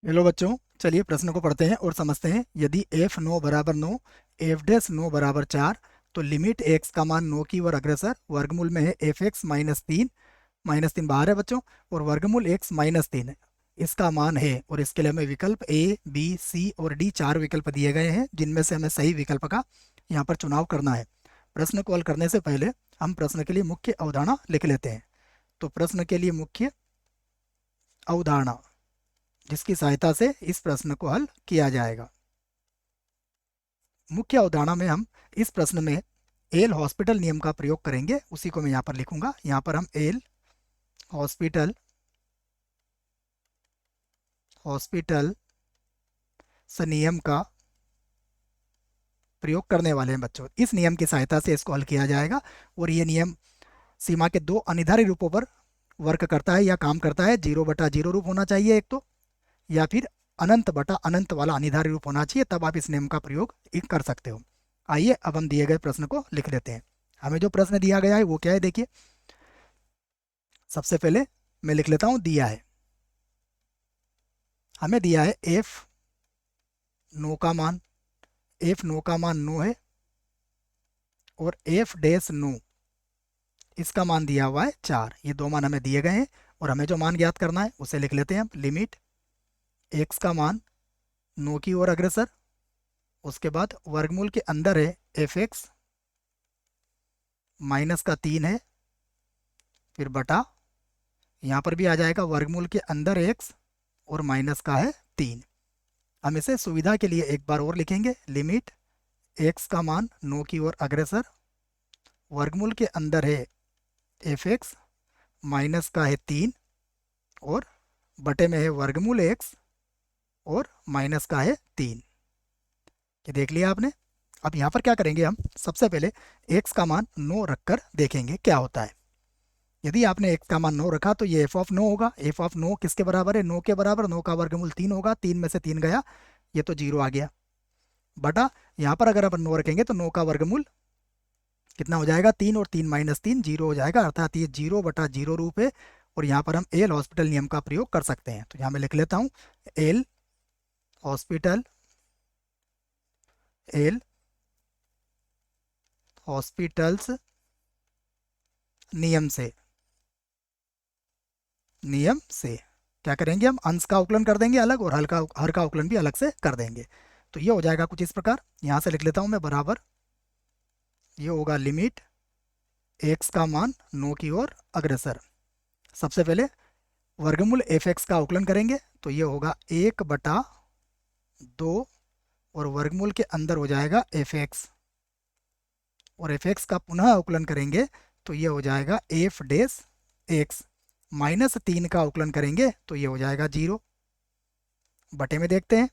Hello बच्चों, चलिए प्रश्न को पढ़ते हैं और समझते हैं। यदि f 9 बराबर 9, f डैश 9 बराबर 4, तो लिमिट x का मान 9 की ओर अग्रसर वर्गमूल में है एफ एक्स माइनस तीन बाहर है बच्चों, और वर्गमूल x माइनस तीन है, इसका मान है। और इसके लिए हमें विकल्प a, b, c और d चार विकल्प दिए गए हैं, जिनमें से हमें सही विकल्प का यहाँ पर चुनाव करना है। प्रश्न को हल करने से पहले हम प्रश्न के लिए मुख्य अवधारणा लिख लेते हैं। तो प्रश्न के लिए मुख्य अवधारणा, जिसकी सहायता से इस प्रश्न को हल किया जाएगा। मुख्य अवधारणा में हम इस प्रश्न में एल हॉस्पिटल नियम का प्रयोग करेंगे, उसी को मैं यहाँ पर लिखूंगा। यहाँ पर हम एल हॉस्पिटल हॉस्पिटल नियम का प्रयोग करने वाले हैं बच्चों। इस नियम की सहायता से इसको हल किया जाएगा। और ये नियम सीमा के दो अनिर्धारित रूपों पर वर्क करता है या काम करता है। 0/0 रूप होना चाहिए एक तो, या फिर अनंत बटा अनंत वाला अनिर्धारित रूप होना चाहिए, तब आप इस नियम का प्रयोग कर सकते हो। आइए अब हम दिए गए प्रश्न को लिख लेते हैं। हमें जो प्रश्न दिया गया है वो क्या है, देखिए। सबसे पहले मैं लिख लेता हूं। दिया है, हमें दिया है एफ 9 का मान, एफ 9 का मान 9 है, और एफ डैश 9 इसका मान दिया हुआ है 4। ये दो मान हमें दिए गए हैं, और हमें जो मान ज्ञात करना है उसे लिख लेते हैं हम। लिमिट एक्स का मान 9 की ओर अग्रसर, उसके बाद वर्गमूल के अंदर है एफ एक्स माइनस का 3 है, फिर बटा यहाँ पर भी आ जाएगा वर्गमूल के अंदर एक्स और माइनस का है 3। हम इसे सुविधा के लिए एक बार और लिखेंगे। लिमिट एक्स का मान 9 की ओर अग्रसर, वर्गमूल के अंदर है एफ एक्स माइनस का है 3, और बटे में है वर्गमूल एक्स और माइनस का है 3। ये देख लिया आपने। अब यहाँ पर क्या करेंगे हम, सबसे पहले एक्स का मान 9 रखकर देखेंगे क्या होता है। यदि आपने एक्स का मान 9 रखा तो ये एफ ऑफ 9 होगा। एफ ऑफ 9 किसके बराबर है, 9 के बराबर। 9 का वर्गमूल 3 होगा, 3 में से 3 गया, ये तो 0 आ गया। बटा यहाँ पर अगर अपन 9 रखेंगे तो 9 का वर्गमूल कितना हो जाएगा, 3, और 3 माइनस 3 0 हो जाएगा, अर्थात ये 0/0 रूप है। और यहाँ पर हम एल हॉस्पिटल नियम का प्रयोग कर सकते हैं। तो यहाँ मैं लिख लेता हूँ एल हॉस्पिटल एल हॉस्पिटल्स नियम से क्या करेंगे, हम अंश का अवकलन कर देंगे अलग, और हर का अवकलन भी अलग से कर देंगे। तो ये हो जाएगा कुछ इस प्रकार। यहाँ से लिख लेता हूँ मैं बराबर, ये होगा लिमिट एक्स का मान 9 की ओर अग्रसर। सबसे पहले वर्गमूल एफ एक्स का अवकलन करेंगे, तो ये होगा 1/2, और वर्गमूल के अंदर हो जाएगा एफ एक्स, और एफ एक्स का पुनः अवकलन करेंगे तो ये हो जाएगा एफ डैश एक्स माइनस 3 का अवकलन करेंगे तो ये हो जाएगा 0। बटे में देखते हैं,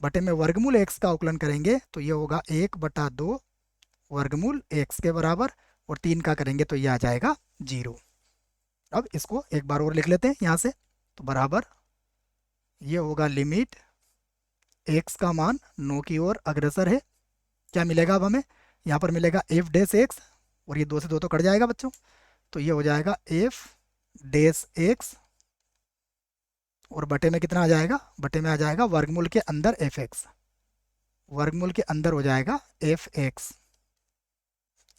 बटे में वर्गमूल एक्स का अवकलन करेंगे तो ये होगा 1/2 वर्गमूल एक्स के बराबर, और 3 का करेंगे तो ये आ जाएगा 0। अब इसको एक बार और लिख लेते हैं यहाँ से। तो बराबर ये होगा लिमिट एक्स का मान 9 की ओर अग्रसर है। क्या मिलेगा अब हमें, यहाँ पर मिलेगा एफ डैश एक्स, और ये 2 से 2 तो कट जाएगा बच्चों, तो ये हो जाएगा एफ डैश एक्स, और बटे में कितना आ जाएगा, बटे में आ जाएगा वर्गमूल के अंदर एफ एक्स, वर्गमूल के अंदर हो जाएगा एफ एक्स।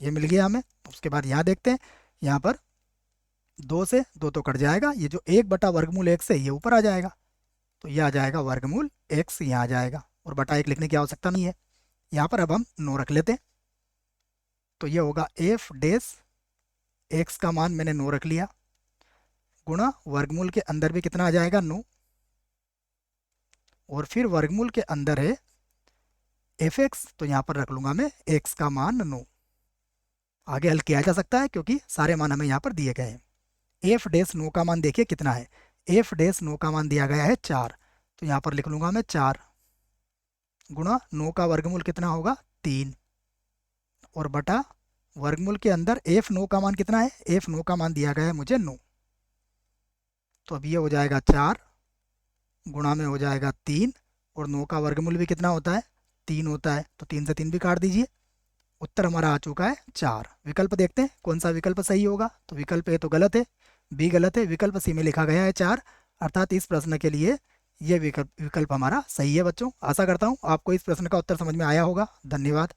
ये मिल गया हमें। उसके बाद यहाँ देखते हैं, यहाँ पर 2 से 2 तो कट जाएगा, ये जो 1/वर्गमूल एक्स है ये ऊपर आ जाएगा, तो ये आ जाएगा वर्गमूल एक्स, यहाँ आ जाएगा, और बटा 1 लिखने की आवश्यकता नहीं है। यहाँ पर अब हम 9 रख लेते हैं, तो ये होगा एफ डैश एक्स का मान मैंने 9 रख लिया, गुणा वर्गमूल के अंदर भी कितना आ जाएगा 9, और फिर वर्गमूल के अंदर है एफ एक्स, तो यहाँ पर रख लूंगा मैं एक्स का मान 9। आगे हल किया जा सकता है क्योंकि सारे मान हमें यहाँ पर दिए गए हैं। एफ डैश 9 का मान देखिए कितना है, एफ डैश 9 का मान दिया गया है 4, तो यहाँ पर लिख लूंगा मैं 4, गुणा 9 का वर्गमूल कितना होगा 3, और बटा वर्गमूल के अंदर एफ 9 का मान कितना है, एफ 9 का मान दिया गया है मुझे 9, तो अब ये हो जाएगा 4, गुणा में हो जाएगा 3, और 9 का वर्गमूल भी कितना होता है 3 होता है, तो 3 से 3 भी काट दीजिए। उत्तर हमारा आ चुका है 4। विकल्प देखते हैं कौन सा विकल्प सही होगा। तो विकल्प ए तो गलत है, बी गलत है, विकल्प सी में लिखा गया है 4, अर्थात इस प्रश्न के लिए ये विकल्प विकल्प हमारा सही है बच्चों। आशा करता हूँ आपको इस प्रश्न का उत्तर समझ में आया होगा। धन्यवाद।